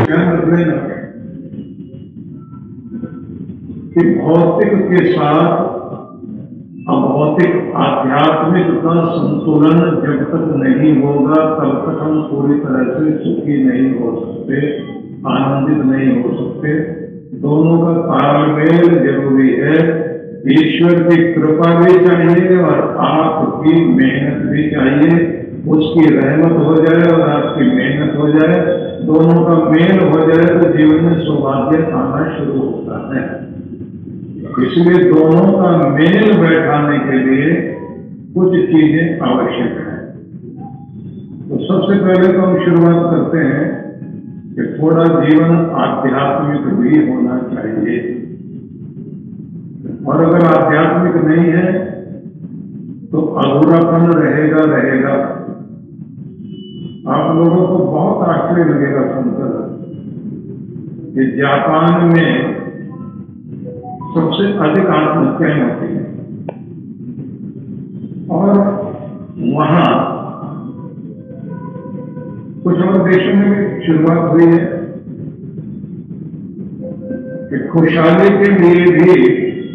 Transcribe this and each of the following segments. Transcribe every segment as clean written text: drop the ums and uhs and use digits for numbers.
ध्यान रख लेना कि भौतिक के साथ अभौतिक आध्यात्मिक का संतुलन जब तक नहीं होगा तब तक हम पूरी तरह से सुखी नहीं हो सकते, आनंदित नहीं हो सकते। दोनों का तालमेल जरूरी है। ईश्वर की कृपा भी चाहिए और आपकी मेहनत भी चाहिए। उसकी रहमत हो जाए और आपकी मेहनत हो जाए, दोनों का मेल हो जाए तो जीवन में सौभाग्य आना शुरू होता है। इसलिए दोनों का मेल बैठाने के लिए कुछ चीजें आवश्यक हैं। तो सबसे पहले तो हम शुरुआत करते हैं कि थोड़ा जीवन आध्यात्मिक भी होना चाहिए। और अगर आध्यात्मिक नहीं है तो अधूरापन रहेगा। आप लोगों को बहुत आश्चर्य लगेगा सुनकर कि जापान में सबसे अधिक आत्महत्याएं होती हैं और वहां कुछ और देशों में भी शुरुआत हुई है कि खुशहाली के लिए भी,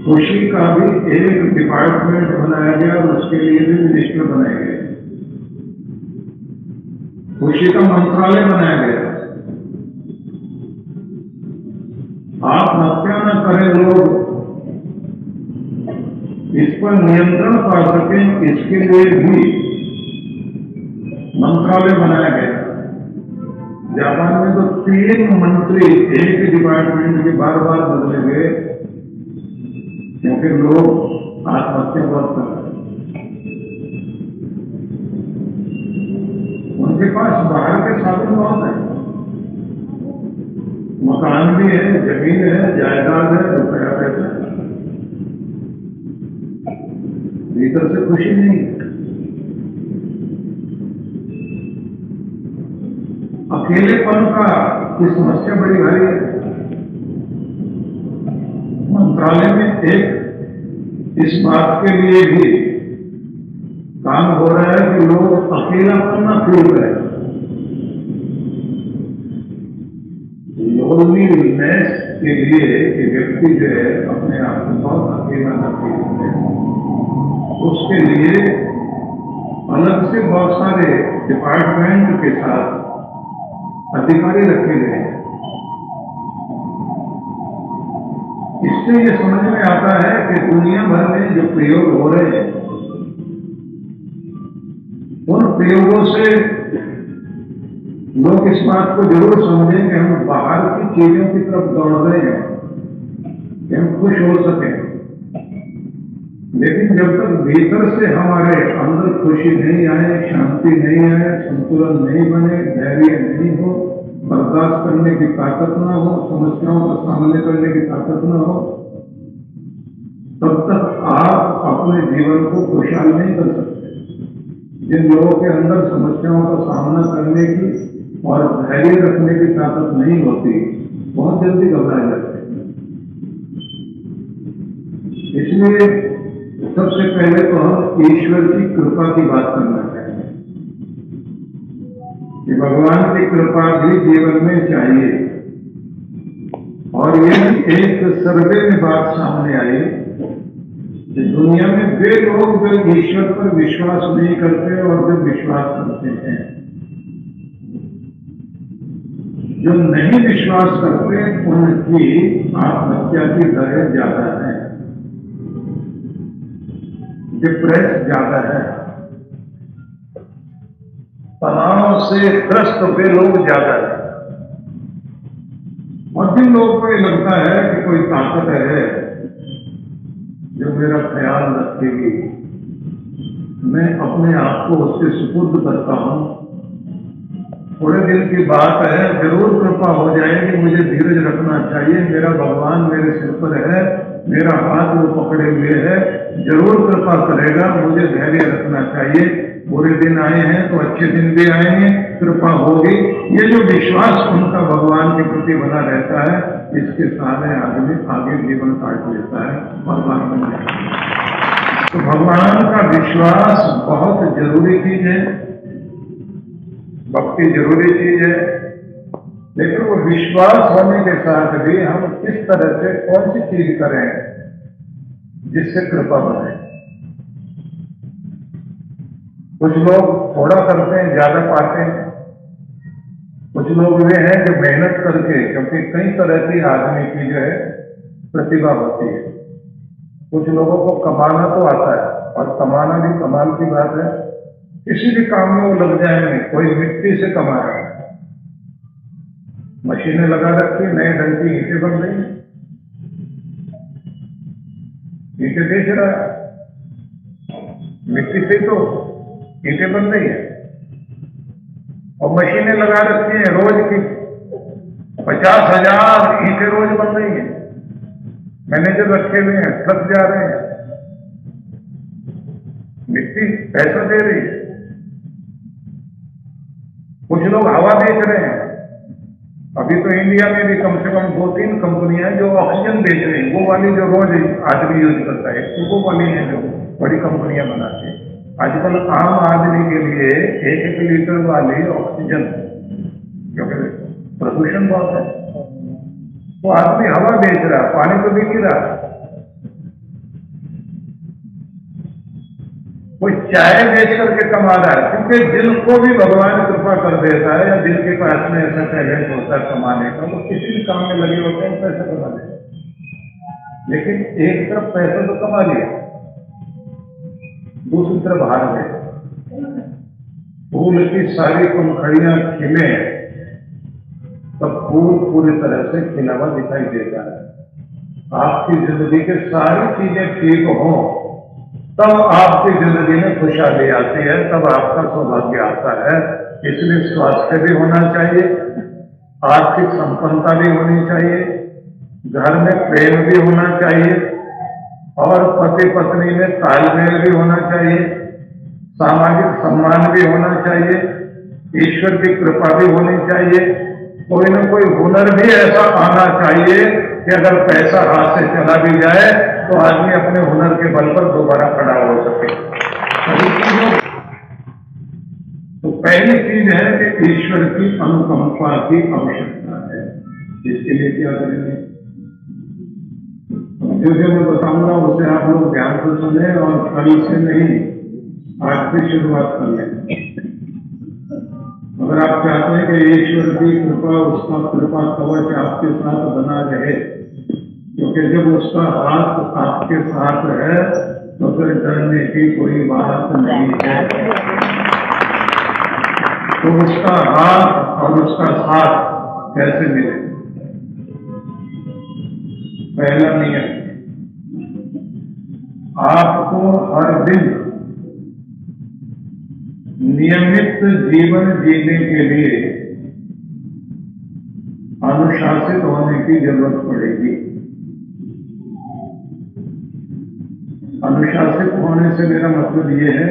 खुशी का भी एक डिपार्टमेंट बनाया गया और उसके लिए भी मिनिस्टर बनाए गए। खुशी का मंत्रालय बनाया गया। आत्महत्या न करें लोग, इस पर नियंत्रण पा सकें, इसके लिए भी मंत्रालय बनाया गया। जापान में तो 3 मंत्री एक डिपार्टमेंट के बार बार बदले गए क्योंकि लोग आत्महत्या बहुत कर रहे हैं। उनके पास बाहर के साधन बहुत है, मकान भी है, जमीन है, जायदाद है, रुपया पैसा है, भीतर से खुशी नहीं है। अकेलेपन का की समस्या बड़ी भारी है। मंत्रालय में एक इस बात के लिए भी काम हो रहा है कि लोग अकेलापन न फील करें। लोनलीनेस के लिए कि व्यक्ति जो है अपने आप को बहुत अकेला न फील करे, उसके लिए अलग से बहुत सारे डिपार्टमेंट के साथ अधिकारी रखे गए हैं। इससे ये समझ में आता है कि दुनिया भर में जो प्रयोग हो रहे हैं उन प्रयोगों से लोग इस बात को जरूर समझें कि हम बाहर की चीजों की तरफ दौड़ रहे हैं कि हम खुश हो सकें, लेकिन जब तक भीतर से हमारे अंदर खुशी नहीं आए, शांति नहीं आए, संतुलन नहीं बने, धैर्य नहीं हो, बर्दाश्त करने की ताकत ना हो, समस्याओं का सामना करने की ताकत ना हो, तब तक आप अपने जीवन को खुशहाल नहीं कर सकते। जिन लोगों के अंदर समस्याओं का सामना करने की और धैर्य रखने की ताकत नहीं होती, बहुत जल्दी घबरा जाते हैं। इसलिए सबसे पहले तो हम ईश्वर की कृपा की बात करना चाहिए कि भगवान की कृपा भी जीवन में चाहिए। और यही एक सर्वे में बात सामने आई कि दुनिया में वे लोग जो ईश्वर पर विश्वास नहीं करते और जो विश्वास करते हैं, जो नहीं विश्वास करते उनकी आत्महत्या की दरें ज्यादा है, डिप्रेस ज्यादा है, तनाव से ग्रस्त वे लोग ज्यादा है। और जिन लोगों को ये लगता है कि कोई ताकत है जो मेरा ख्याल रखेगी, मैं अपने आप को उसके सुपुर्द करता हूं, थोड़े दिन की बात है, जरूर कृपा हो जाएगी, मुझे धीरज रखना चाहिए, मेरा भगवान मेरे सिर पर है, मेरा हाथ वो पकड़े हुए है, जरूर कृपा करेगा, मुझे धैर्य रखना चाहिए, बुरे दिन आए हैं तो अच्छे दिन भी आएंगे, कृपा होगी। ये जो विश्वास उनका भगवान के प्रति बना रहता है, इसके सारे आदमी आगे जीवन काट लेता है, भगवान बन जाता है। तो भगवान का विश्वास बहुत जरूरी चीज है, भक्ति जरूरी चीज है। लेकिन वो विश्वास होने के साथ भी हम किस तरह से कौन सी चीज करें जिससे कृपा बने। कुछ लोग थोड़ा करते हैं, ज्यादा पाते हैं। कुछ लोग वे हैं जो मेहनत करके, क्योंकि कई तरह की आदमी की जो है प्रतिभा होती है। कुछ लोगों को कमाना तो आता है, और कमाना भी कमाल की बात है। किसी भी काम में वो लग जाएंगे। कोई मिट्टी से कमा रहा है, मशीनें लगा रखी, नए ढंग की ईंटें बन रही, ईंटें बेच रहा है, मिट्टी से तो ईंटें बन रही है। और मशीनें लगा रखी हैं, रोज की 50,000 ईंटें रोज बन रही हैं। मैनेजर रखे हुए हैं, ट्रक जा रहे हैं, मिट्टी पैसा दे रही है। कुछ लोग हवा बेच रहे हैं। अभी तो इंडिया में भी कम से कम 2-3 कंपनियां जो ऑक्सीजन बेच रही हैं, वो वाली जो रोज आदमी यूज करता है, तो वो वाली है जो बड़ी कंपनियां बनाती है। आजकल आम आदमी के लिए 1-1 लीटर वाली ऑक्सीजन, क्योंकि प्रदूषण बहुत है, वो आदमी हवा बेच रहा, पानी तो बिक ही रहा। कोई चाय बेच करके कमा रहा है, क्योंकि दिल को भी भगवान कृपा कर देता है, या दिल के पास में ऐसा टैलेंट होता है कमाने का, वो किसी भी काम में लगे होते हैं, पैसा कमा लेते हैं। लेकिन एक तरफ पैसा तो कमा लिया, दूसरी तरफ हार गए। फूल की सारी पंखड़ियां खिले, तब फूल पूरी तरह से खिला हुआ दिखाई देता है। आपकी जिंदगी के सारी चीजें ठीक हों, तब आपकी जिंदगी में खुशहाली आती है, तब आपका सौभाग्य आता है। इसलिए स्वास्थ्य भी होना चाहिए, आर्थिक संपन्नता भी होनी चाहिए, घर में प्रेम भी होना चाहिए, और पति पत्नी में तालमेल भी होना चाहिए, सामाजिक सम्मान भी होना चाहिए, ईश्वर की कृपा भी होनी चाहिए। कोई ना कोई हुनर भी ऐसा आना चाहिए कि अगर पैसा हाथ से चला भी जाए तो आदमी अपने हुनर के बल पर दोबारा खड़ा हो सके। तो पहली चीज है कि ईश्वर की अनुकंपा की आवश्यकता है। इसके लिए क्या करेंगे, जो मैं बताऊंगा उसे आप लोग ध्यान से सुने, और कल से नहीं, आज से शुरुआत कर लें। अगर आप चाहते हैं कि ईश्वर की कृपा, उसका कृपा कवच आपके साथ बना रहे, क्योंकि जब उसका हाथ आपके साथ है तो फिर डरने की कोई बात नहीं है। तो उसका हाथ और उसका साथ कैसे मिले? पहला नियम, आपको हर दिन नियमित जीवन जीने के लिए अनुशासित होने की जरूरत पड़ेगी। अनुशासित होने से मेरा मतलब ये है,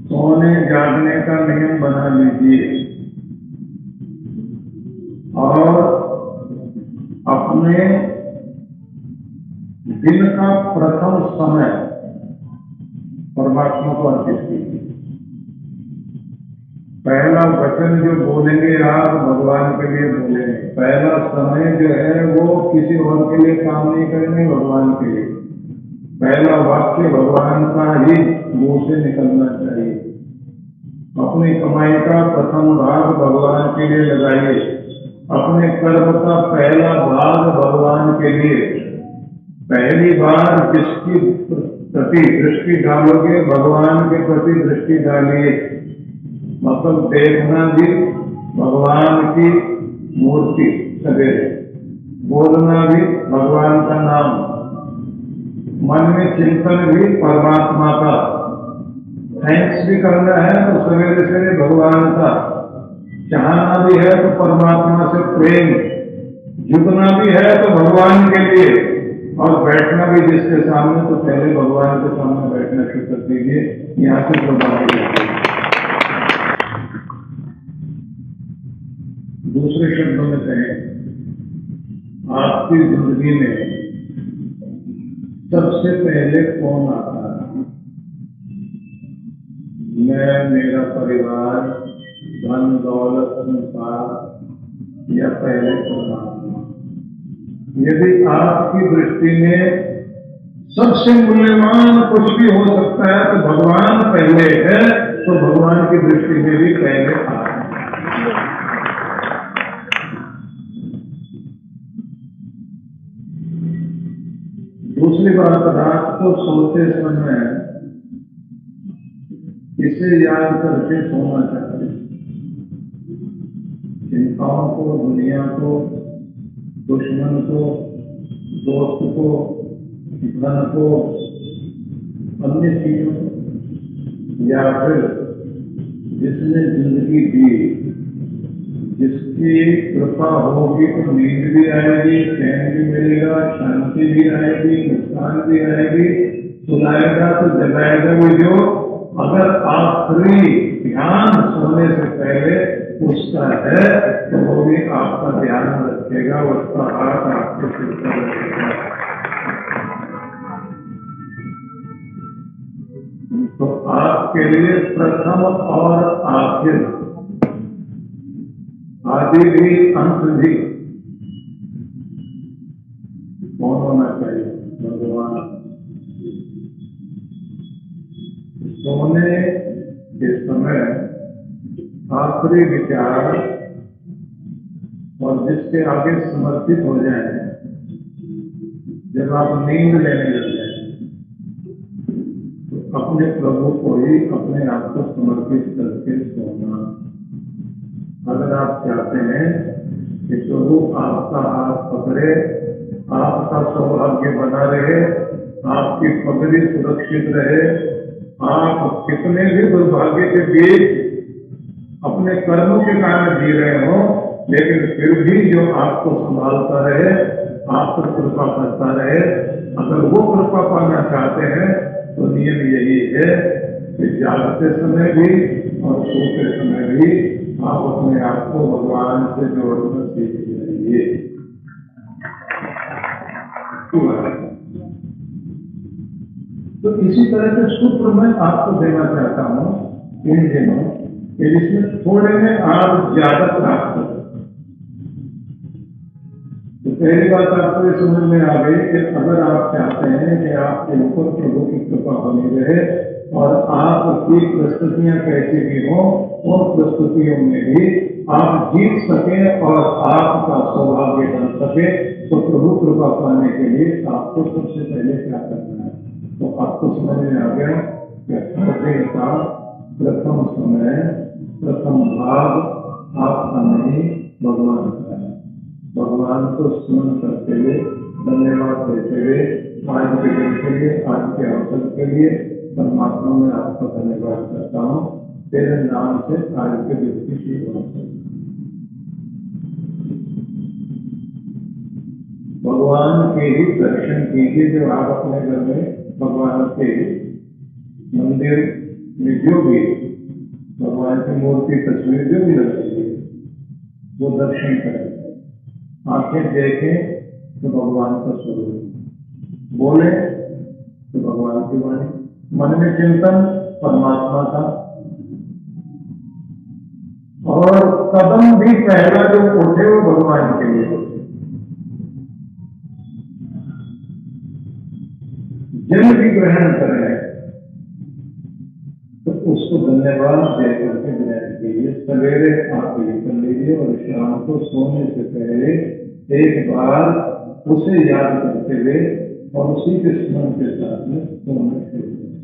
सोने जागने का नियम बना लीजिए, और अपने दिन का प्रथम समय परमात्मा को अर्पित कीजिए। पहला वचन जो बोलेंगे आप, भगवान के लिए बोलेंगे। पहला समय जो है वो किसी और के लिए काम नहीं करेंगे, भगवान के लिए। पहला वाक्य भगवान का ही मुंह से निकलना चाहिए। अपनी कमाई का प्रथम भाग भगवान के लिए लगाइए, अपने कर्म का पहला भाग भगवान के लिए। पहली बार जिसकी प्रति दृष्टि डालोगे, भगवान के प्रति दृष्टि डालिए। मतलब देखना भी भगवान की मूर्ति सवेरे, बोलना भी भगवान का नाम, मन में चिंतन भी परमात्मा का, थैंक्स भी करना है तो सवेरे सवेरे भगवान का, चाहना भी है तो परमात्मा से प्रेम, झुकना भी है तो भगवान के लिए, और बैठना भी जिसके सामने तो पहले भगवान के सामने बैठना शुरू कर दीजिए। यहाँ से प्रभावित। दूसरे शब्दों में कहें, आपकी जिंदगी में सबसे पहले कौन आता है? मैं, मेरा परिवार, धन दौलत, संसार, या पहले परमात्मा। यदि आपकी दृष्टि में सबसे मूल्यवान कुछ भी हो सकता है तो भगवान पहले है, तो भगवान की दृष्टि में भी पहले आप हैं। दूसरी बात, रात को सोते समय इसे याद करके सोना चाहिए। चिंताओं को, दुनिया को, दुश्मन को, दोस्त को, धन को, अन्य चीजों को, या फिर जिसने जिंदगी दी, जिसकी कृपा होगी तो नींद भी आएगी, चैन भी मिलेगा, शांति भी आएगी, मुस्कान भी आएगी, सुलाएगा तो जगाएगा भी जो। अगर आखिरी ध्यान सोने से पहले उसका है तो वो भी आपका ध्यान रखेगा, उसका हाथ आपके सिर पर रखेगा। तो आपके लिए प्रथम और आखिर, आदि भी अंत भी कौन होना चाहिए? भगवान। सोने के समय आखिरी विचार और जिसके आगे समर्पित हो जाए, जब आप नींद लेने लग जाए तो अपने प्रभु को ही अपने आप को समर्पित करके सोना। अगर आप चाहते हैं कि प्रभु आपका हाथ पकड़े, आपका सौभाग्य बना रहे, आपकी पगड़ी सुरक्षित रहे, आप कितने भी दुर्भाग्य के बीच अपने कर्मों के कारण जी रहे हो, लेकिन फिर भी जो आपको संभालता रहे, आप पर कृपा करता रहे, अगर वो कृपा पाना चाहते हैं तो नियम यही है कि जागते समय भी और सोते समय भी आप अपने आप को भगवान से जोड़ना सीख जाइए। तो इसी तरह के सूत्र मैं आपको देना चाहता हूं इन दिनों, कि जिसमें थोड़े में आप ज्यादा प्राप्त कर। तो पहली बात आपको ये समझ में आ गई कि अगर आप चाहते हैं कि आपके ऊपर प्रभु की कृपा बनी रहे और आपकी प्रस्तुतियां कैसी भी हो, उन प्रस्तुतियों में भी आप जीत सके और आपका सौभाग्य बन सके, तो प्रभु कृपा पाने के लिए आपको सबसे पहले क्या करना है? तो आपको समझ में आ गया कि हृदय का प्रथम समय, प्रथम भाग आपका नहीं, भगवान का है। भगवान को स्मरण करते हुए, धन्यवाद देते हुए, आज के दिन के लिए, आज के अवसर के लिए परमात्मा में आपका धन्यवाद करता हूँ। तेरे नाम से आज के दिन की शुरुआत है। भगवान के ही दर्शन कीजिए। जो आप अपने घर में भगवान के मंदिर में जो भी भगवान की मूर्ति, तस्वीर जो भी लगाई है, वो दर्शन करें। आंखें देखें तो भगवान का स्वरूप, बोले तो भगवान की वाणी, मन में चिंतन परमात्मा का, और कदम भी पहला जो उठे वो भगवान के लिए उठे। जल भी ग्रहण करें तो उसको धन्यवाद देकर के ग्रहण कीजिए। सवेरे आप ये कर लीजिए और शाम को सोने से पहले एक बार उसे याद करते हुए और उसी के स्मरण के साथ में सोने शुरू करें।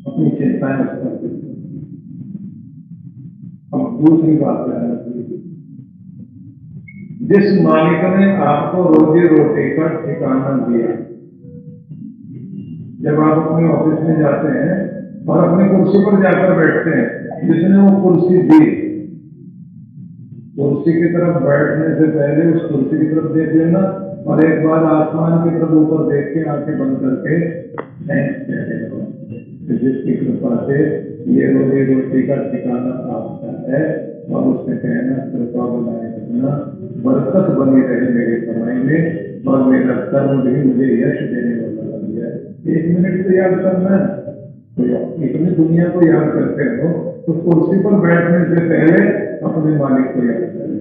अपनी चिंताएं उस पर करें। अब दूसरी बात कहना चाहिए, जिस मालिक ने आपको रोजी रोटी का ठिकाना दिया, जब आप अपने ऑफिस में जाते हैं और अपनी कुर्सी पर जाकर बैठते हैं, जिसने वो कुर्सी दी, कुर्सी की तरफ बैठने से पहले उस कुर्सी की तरफ देख लेना और एक बार आसमान की तरफ ऊपर देख के आंखें बंद करके थैंक्स कह देना, जिसकी कृपा से ये रोजी रोटी का ठिकाना आपका है। और उससे कहना, कृपा बनाए रखना, बरकत बनी रहे मेरी कमाई में और मेरा कर्म भी मुझे यश देने वाला बन जाए। 1 मिनट तो याद करना है। तो इतनी दुनिया को याद करते हो तो कुर्सी पर बैठने से पहले अपने मालिक को याद करें।